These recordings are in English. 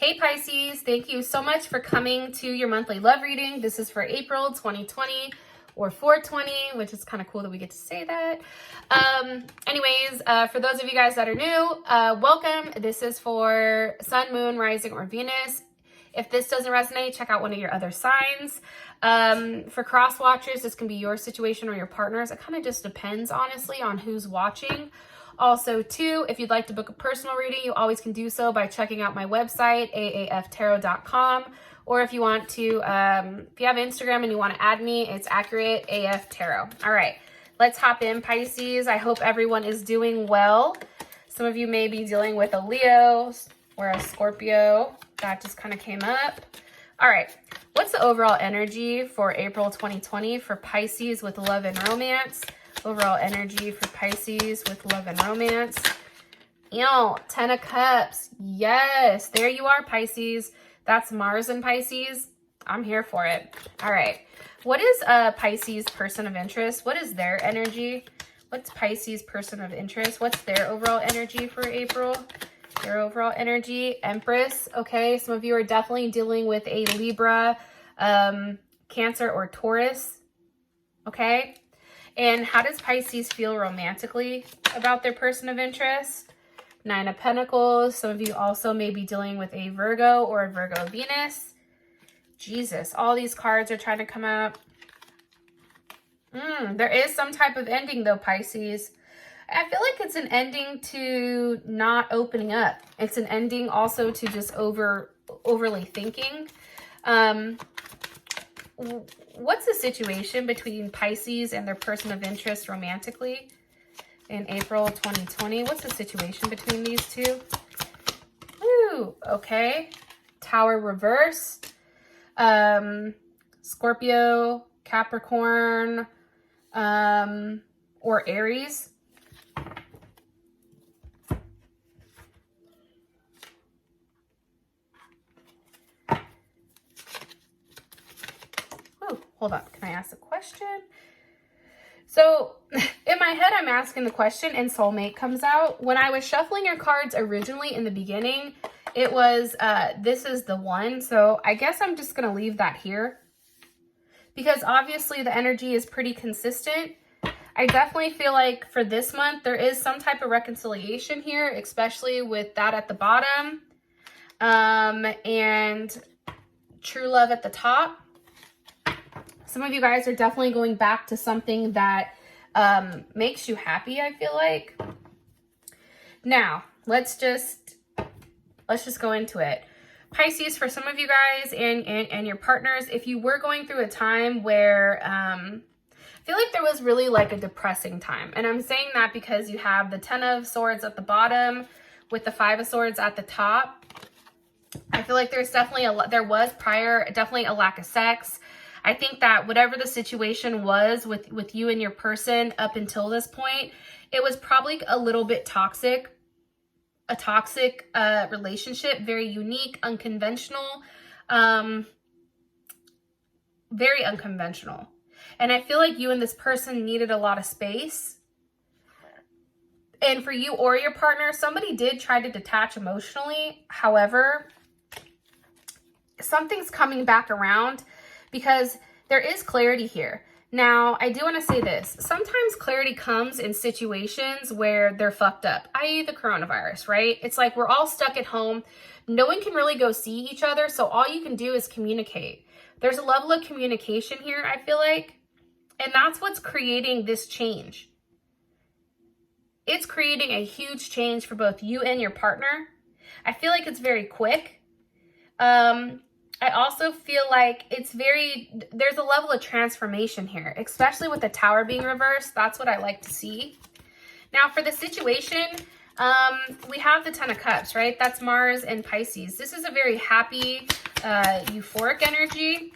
Hey Pisces, thank you so much for coming to your monthly love reading. This is for April 2020 or 420, which is kind of cool that we get to say that. For those of you guys that are new, welcome. This is for Sun, Moon, Rising, or Venus. If this doesn't resonate, check out one of your other signs. For cross watchers, this can be your situation or your partner's. It kind of just depends, honestly, on who's watching. Also, too, if you'd like to book a personal reading, you always can do so by checking out my website, aaftarot.com. Or if you want to, if you have Instagram and you want to add me, it's accurate AF Tarot. All right, let's hop in, Pisces. I hope everyone is doing well. Some of you may be dealing with a Leo or a Scorpio. That just kind of came up. All right, what's the overall energy for April 2020 for Pisces with love and romance? Overall energy for Pisces with love and romance. Ten of Cups. Yes, there you are, Pisces. That's Mars in Pisces. I'm here for it. All right. What is a Pisces person of interest? What is their energy? What's Pisces person of interest? What's their overall energy for April? Their overall energy. Empress. Okay, some of you are definitely dealing with a Libra, Cancer, or Taurus. Okay. And how does Pisces feel romantically about their person of interest? Nine of Pentacles. Some of you also may be dealing with a Virgo or a Virgo Venus. Jesus, all these cards are trying to come out. There is some type of ending though, Pisces. I feel like it's an ending to not opening up. It's an ending also to just overly thinking. What's the situation between Pisces and their person of interest romantically in April 2020? What's the situation between these two? Ooh, okay. Tower reversed. Scorpio, Capricorn, or Aries. Hold on, can I ask a question? So in my head, I'm asking the question and Soulmate comes out. When I was shuffling your cards originally in the beginning, it was, this is the one. So I guess I'm just going to leave that here because obviously the energy is pretty consistent. I definitely feel like for this month, there is some type of reconciliation here, especially with that at the bottom, and true love at the top. Some of you guys are definitely going back to something that makes you happy, I feel like. Now, let's just go into it. Pisces, for some of you guys and your partners, if you were going through a time where I feel like there was really like a depressing time. And I'm saying that because you have the Ten of Swords at the bottom with the Five of Swords at the top. I feel like there's definitely definitely a lack of sex. I think that whatever the situation was with you and your person up until this point, it was probably a little bit toxic, a toxic relationship, very unique, unconventional, very unconventional. And I feel like you and this person needed a lot of space. And for you or your partner, somebody did try to detach emotionally. However, something's coming back around, because there is clarity here. Now, I do want to say this. Sometimes clarity comes in situations where they're fucked up, i.e. the coronavirus, right? It's like we're all stuck at home. No one can really go see each other, so all you can do is communicate. There's a level of communication here, I feel like, and that's what's creating this change. It's creating a huge change for both you and your partner. I feel like it's very quick. I also feel like there's a level of transformation here, especially with the Tower being reversed. That's what I like to see. Now for the situation, we have the Ten of Cups, right? That's Mars and Pisces. This is a very happy, euphoric energy.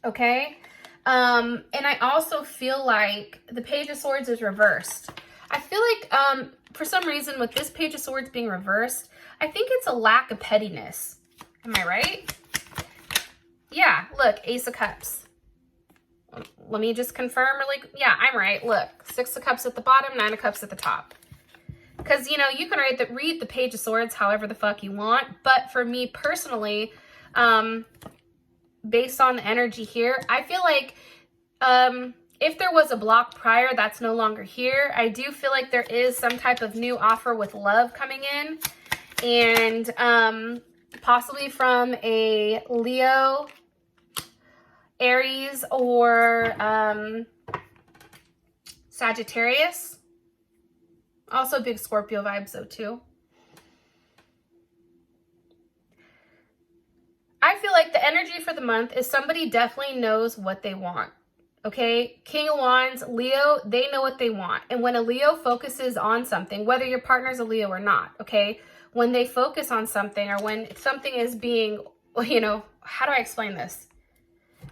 Okay. And I also feel like the Page of Swords is reversed. I feel like, for some reason with this Page of Swords being reversed, I think it's a lack of pettiness. Am I right? Yeah, look, Ace of Cups. Let me just confirm really. Yeah, I'm right. Look, Six of Cups at the bottom, Nine of Cups at the top. Because, you know, you can read the Page of Swords however the fuck you want. But for me personally, based on the energy here, I feel like if there was a block prior, that's no longer here. I do feel like there is some type of new offer with love coming in. And possibly from a Leo, Aries, or Sagittarius. Also big Scorpio vibes though too. I feel like the energy for the month is somebody definitely knows what they want. Okay, King of Wands, Leo, they know what they want. And when a Leo focuses on something, whether your partner's a Leo or not, okay, when they focus on something, or when something is being, you know, how do I explain this?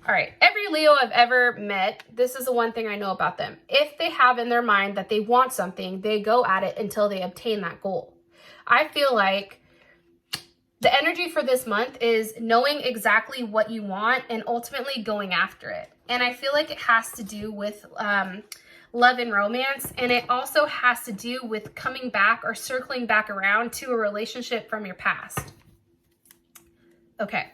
All right, every Leo I've ever met, this is the one thing I know about them. If they have in their mind that they want something, they go at it until they obtain that goal. I feel like the energy for this month is knowing exactly what you want and ultimately going after it. And I feel like it has to do with love and romance. And it also has to do with coming back or circling back around to a relationship from your past. Okay.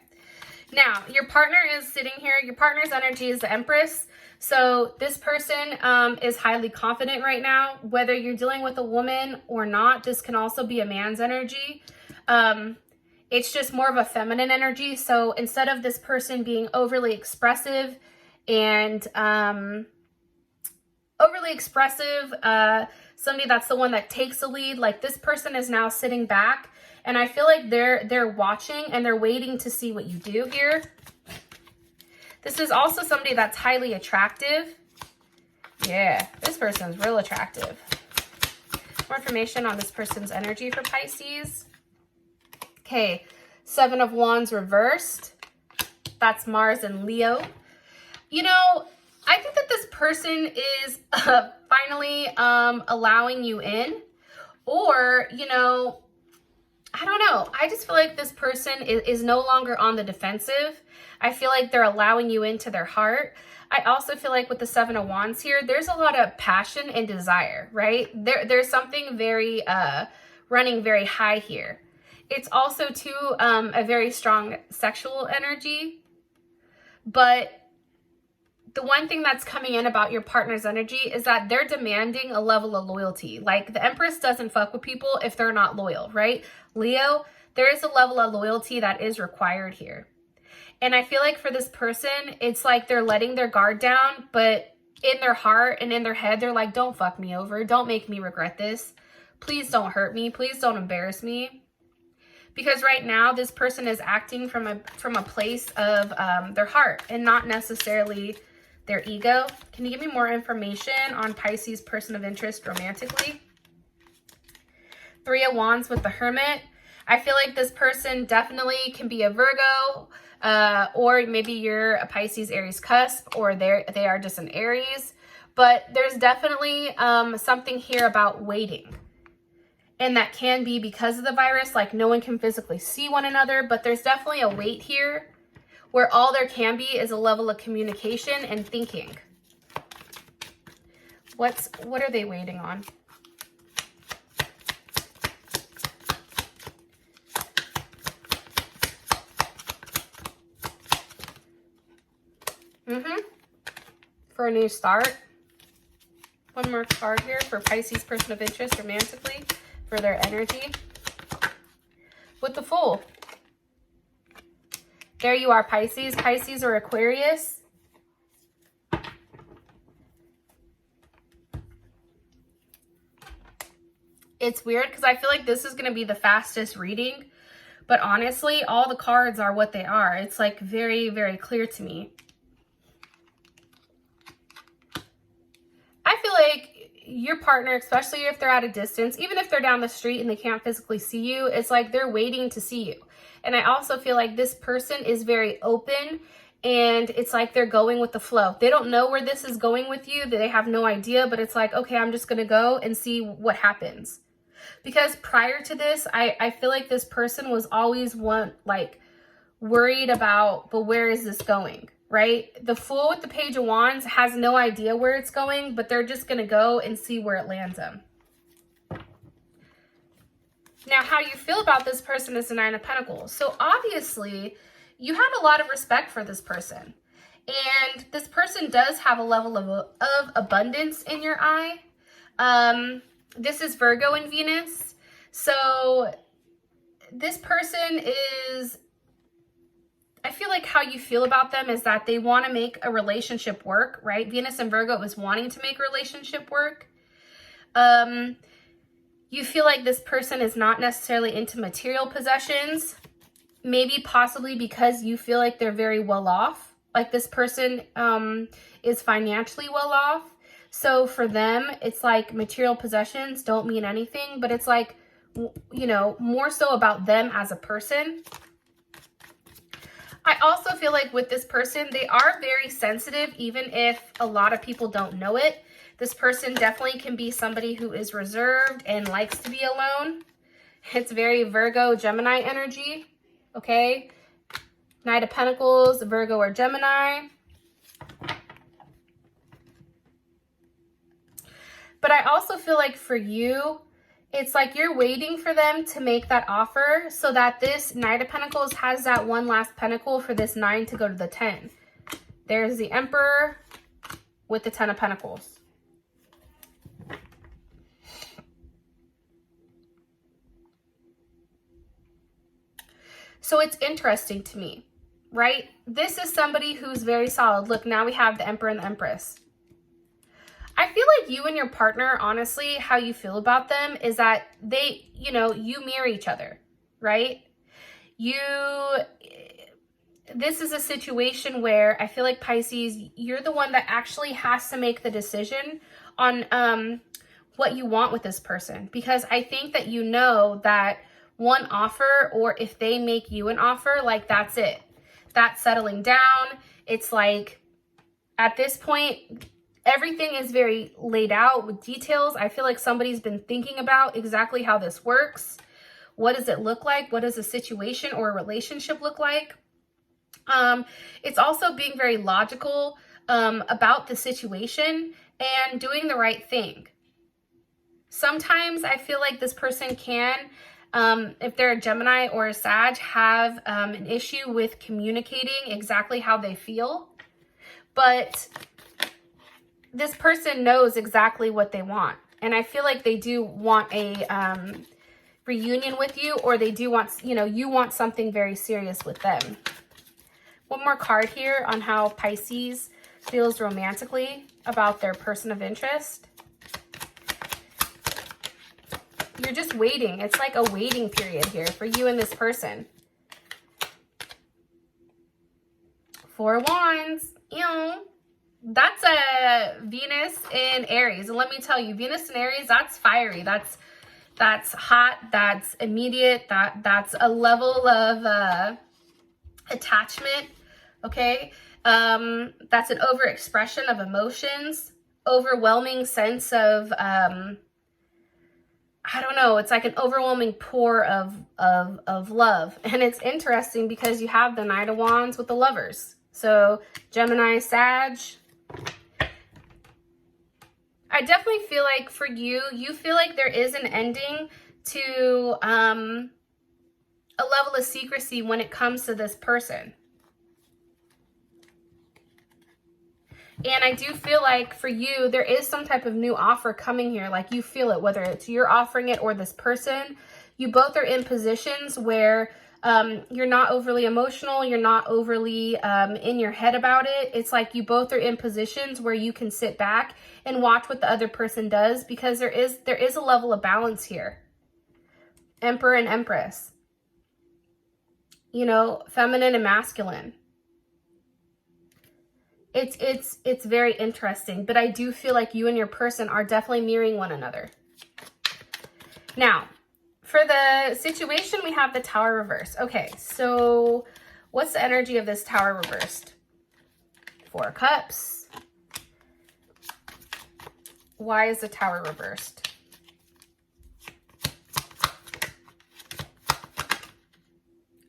Now, your partner is sitting here. Your partner's energy is the Empress. So this person is highly confident right now. Whether you're dealing with a woman or not, this can also be a man's energy. It's just more of a feminine energy. So instead of this person being overly expressive and somebody that's the one that takes the lead, like this person is now sitting back. And I feel like they're watching and they're waiting to see what you do here. This is also somebody that's highly attractive. Yeah, this person's real attractive. More information on this person's energy for Pisces. Okay, Seven of Wands reversed. That's Mars and Leo. You know, I think that this person is finally allowing you in. Or, you know, I don't know. I just feel like this person is no longer on the defensive. I feel like they're allowing you into their heart. I also feel like with the Seven of Wands here, there's a lot of passion and desire, right? There's something very running very high here. It's also too a very strong sexual energy. But the one thing that's coming in about your partner's energy is that they're demanding a level of loyalty. Like the Empress doesn't fuck with people if they're not loyal, right? Leo, there is a level of loyalty that is required here. And I feel like for this person, it's like they're letting their guard down, but in their heart and in their head, they're like, don't fuck me over. Don't make me regret this. Please don't hurt me. Please don't embarrass me. Because right now, this person is acting from a place of their heart and not necessarily their ego. Can you give me more information on Pisces person of interest romantically? Three of Wands with the Hermit. I feel like this person definitely can be a Virgo, or maybe you're a Pisces Aries cusp, or they are just an Aries. But there's definitely something here about waiting. And that can be because of the virus, like no one can physically see one another, but there's definitely a wait here where all there can be is a level of communication and thinking. What are they waiting on? For a new start. One more card here for Pisces person of interest romantically for their energy. With the Fool. There you are, Pisces. Pisces or Aquarius. It's weird because I feel like this is going to be the fastest reading. But honestly, all the cards are what they are. It's like very, very clear to me. I feel like your partner, especially if they're at a distance, even if they're down the street and they can't physically see you, it's like they're waiting to see you. And I also feel like this person is very open and it's like they're going with the flow. They don't know where this is going with you. They have no idea, but it's like, okay, I'm just going to go and see what happens. Because prior to this, I feel like this person was always worried about, but where is this going, right? The Fool with the Page of Wands has no idea where it's going, but they're just going to go and see where it lands them. Now, how you feel about this person is the Nine of Pentacles. So obviously, you have a lot of respect for this person. And this person does have a level of abundance in your eye. This is Virgo and Venus. So this person is, I feel like how you feel about them is that they want to make a relationship work, right? Venus and Virgo is wanting to make a relationship work. You feel like this person is not necessarily into material possessions, maybe possibly because you feel like they're very well off. Like this person is financially well off. So for them, it's like material possessions don't mean anything, but it's like, you know, more so about them as a person. I also feel like with this person, they are very sensitive, even if a lot of people don't know it. This person definitely can be somebody who is reserved and likes to be alone. It's very Virgo, Gemini energy, okay? Knight of Pentacles, Virgo or Gemini. But I also feel like for you, it's like you're waiting for them to make that offer so that this Knight of Pentacles has that one last pentacle for this 9 to go to the 10. There's the Emperor with the 10 of Pentacles. So it's interesting to me, right? This is somebody who's very solid. Look, now we have the Emperor and the Empress. I feel like you and your partner, honestly, how you feel about them is that they, you know, you mirror each other, right? This is a situation where I feel like Pisces, you're the one that actually has to make the decision on what you want with this person. Because I think that you know that one offer, or if they make you an offer, like that's it. That's settling down. It's like at this point, everything is very laid out with details. I feel like somebody's been thinking about exactly how this works. What does it look like? What does a situation or a relationship look like? It's also being very logical about the situation and doing the right thing. Sometimes I feel like this person can, if they're a Gemini or a Sag, have an issue with communicating exactly how they feel. But this person knows exactly what they want. And I feel like they do want a reunion with you, or they do want, you know, you want something very serious with them. One more card here on how Pisces feels romantically about their person of interest. You're just waiting. It's like a waiting period here for you and this person. Four of Wands. Ew. That's a Venus in Aries. And let me tell you, Venus in Aries, that's fiery. That's hot. That's immediate. That's a level of attachment. Okay. That's an overexpression of emotions, overwhelming sense of, I don't know. It's like an overwhelming pour of love. And it's interesting because you have the Knight of Wands with the Lovers. So Gemini, Sag. I definitely feel like for you, you feel like there is an ending to a level of secrecy when it comes to this person. And I do feel like for you, there is some type of new offer coming here. Like you feel it, whether it's you're offering it or this person. You both are in positions where you're not overly emotional. You're not overly in your head about it. It's like you both are in positions where you can sit back and watch what the other person does, because there is a level of balance here. Emperor and Empress. You know, feminine and masculine. It's very interesting, but I do feel like you and your person are definitely mirroring one another. Now, for the situation, we have the Tower reversed. Okay, so what's the energy of this Tower reversed? Four of Cups. Why is the Tower reversed?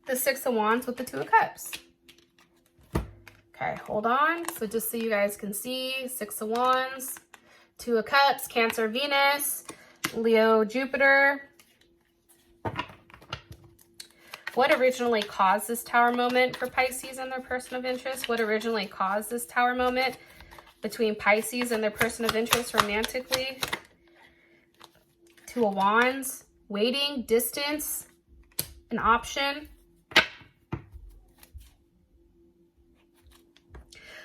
The Six of Wands with the Two of Cups. Okay, hold on. So just so you guys can see, Six of Wands, Two of Cups, Cancer, Venus, Leo, Jupiter. What originally caused this Tower moment for Pisces and their person of interest? What originally caused this Tower moment between Pisces and their person of interest romantically? Two of Wands, waiting, distance, an option.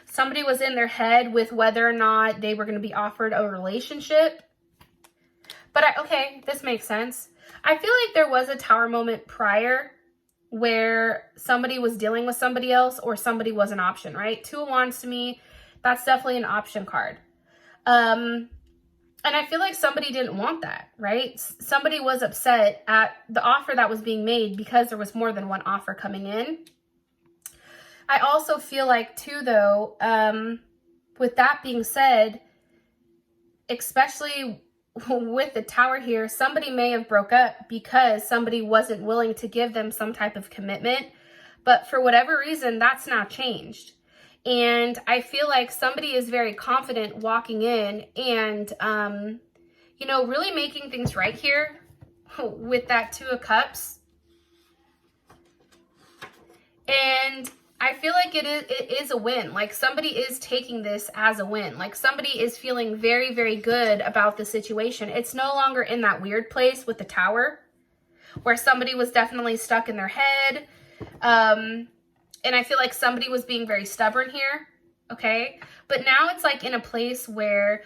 Somebody was in their head with whether or not they were going to be offered a relationship. But okay, this makes sense. I feel like there was a Tower moment prior where somebody was dealing with somebody else or somebody was an option, right? Two of Wands to me, that's definitely an option card. And I feel like somebody didn't want that, right? Somebody was upset at the offer that was being made because there was more than one offer coming in. I also feel like too, though, with that being said, especially with the Tower here, somebody may have broke up because somebody wasn't willing to give them some type of commitment. But for whatever reason, that's now changed. And I feel like somebody is very confident walking in and, you know, really making things right here with that Two of Cups. And I feel like it is a win. Like somebody is taking this as a win. Like somebody is feeling very, very good about the situation. It's no longer in that weird place with the Tower where somebody was definitely stuck in their head. And I feel like somebody was being very stubborn here. Okay. But now it's like in a place where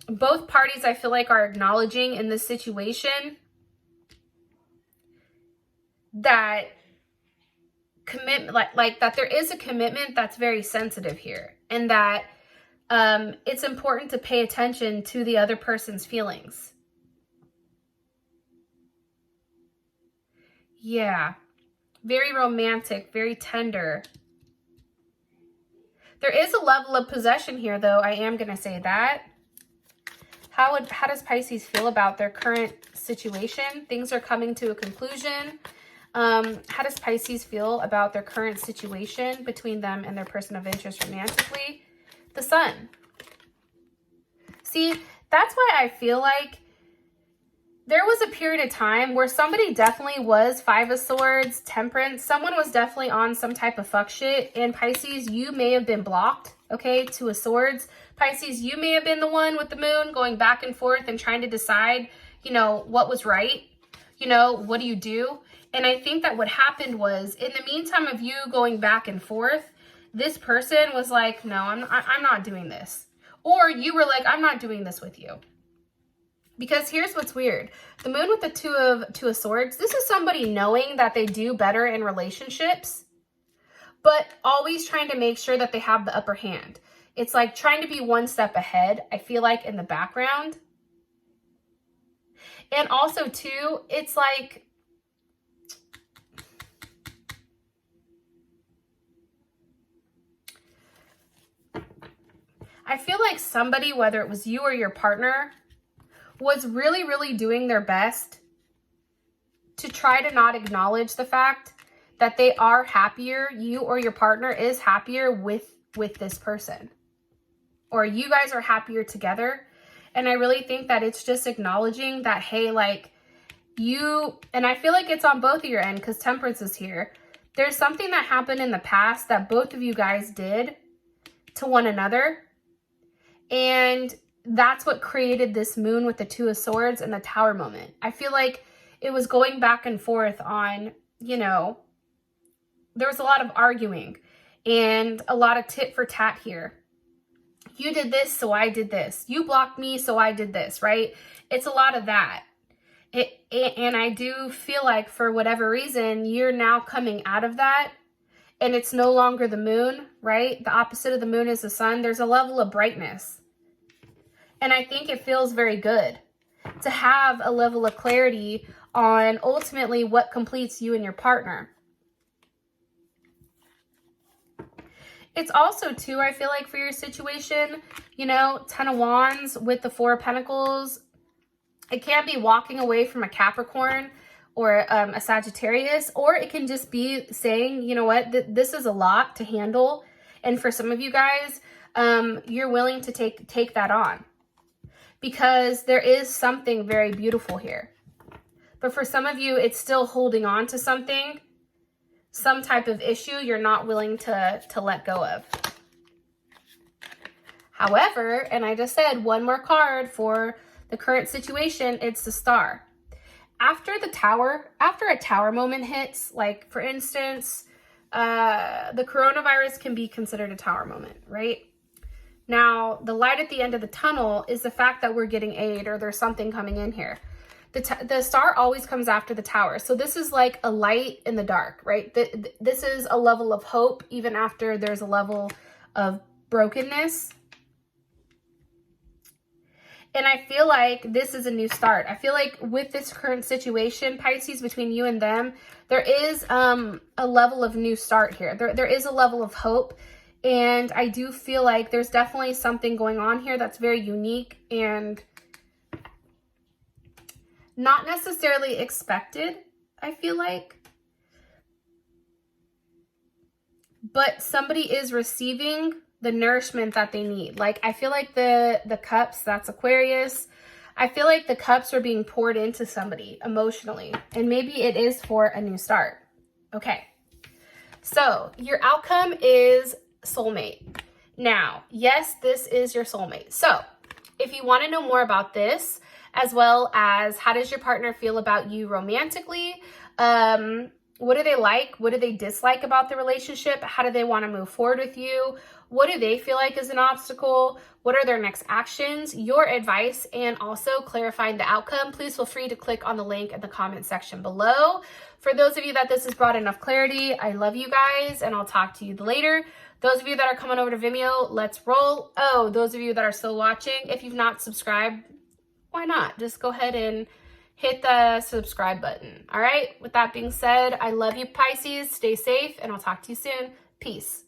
both parties, I feel like, are acknowledging in this situation that commitment, like that there is a commitment that's very sensitive here, and that it's important to pay attention to the other person's feelings. Yeah, very romantic, very tender. There is a level of possession here, though. I am going to say that. How does Pisces feel about their current situation? Things are coming to a conclusion. How does Pisces feel about their current situation between them and their person of interest romantically? The Sun. See, that's why I feel like there was a period of time where somebody definitely was Five of Swords, Temperance. Someone was definitely on some type of fuck shit. And Pisces, you may have been blocked, okay? Two of Swords. Pisces, you may have been the one with the Moon going back and forth and trying to decide, you know, what was right. You know, what do you do? And I think that what happened was, in the meantime of you going back and forth, this person was like, no, I'm not doing this. Or you were like, I'm not doing this with you. Because here's what's weird. The Moon with the Two of Swords, this is somebody knowing that they do better in relationships, but always trying to make sure that they have the upper hand. It's like trying to be one step ahead, I feel like, in the background. And also, too, it's like, I feel like somebody, whether it was you or your partner, was really, really doing their best to try to not acknowledge the fact that they are happier, you or your partner is happier with this person. Or you guys are happier together. And I really think that it's just acknowledging that, hey, like you, and I feel like it's on both of your end because Temperance is here. There's something that happened in the past that both of you guys did to one another. And that's what created this Moon with the Two of Swords and the Tower moment. I feel like it was going back and forth on, you know, there was a lot of arguing and a lot of tit for tat here. You did this, so I did this. You blocked me, so I did this, right? It's a lot of that. And I do feel like for whatever reason, you're now coming out of that. And it's no longer the Moon, right? The opposite of the Moon is the Sun. There's a level of brightness. And I think it feels very good to have a level of clarity on ultimately what completes you and your partner. It's also, too, I feel like for your situation, you know, Ten of Wands with the Four of Pentacles, it can be walking away from a Capricorn or a Sagittarius, or it can just be saying, you know what, this is a lot to handle. And for some of you guys, you're willing to take that on because there is something very beautiful here. But for some of you, it's still holding on to something, some type of issue you're not willing to let go of. However, and I just said one more card for the current situation, it's the Star. After a tower moment hits, like for instance, the coronavirus can be considered a tower moment, right? Now, the light at the end of the tunnel is the fact that we're getting aid or there's something coming in here. The Star always comes after the tower. So this is like a light in the dark, right? This is a level of hope even after there's a level of brokenness. And I feel like this is a new start. I feel like with this current situation, Pisces, between you and them, there is a level of new start here. There is a level of hope. And I do feel like there's definitely something going on here that's very unique and not necessarily expected, I feel like. But somebody is receiving the nourishment that they need. Like, I feel like the cups, that's Aquarius. I feel like the cups are being poured into somebody emotionally. And maybe it is for a new start. Okay. So, your outcome is soulmate. Now, yes, this is your soulmate. So, if you want to know more about this, as well as how does your partner feel about you romantically, what do they like? What do they dislike about the relationship? How do they want to move forward with you? What do they feel like is an obstacle? What are their next actions? Your advice, and also clarifying the outcome, please feel free to click on the link in the comment section below. For those of you that this has brought enough clarity, I love you guys, and I'll talk to you later. Those of you that are coming over to Vimeo, let's roll. Oh, those of you that are still watching, if you've not subscribed, why not? Just go ahead and hit the subscribe button. All right. With that being said, I love you, Pisces. Stay safe, and I'll talk to you soon. Peace.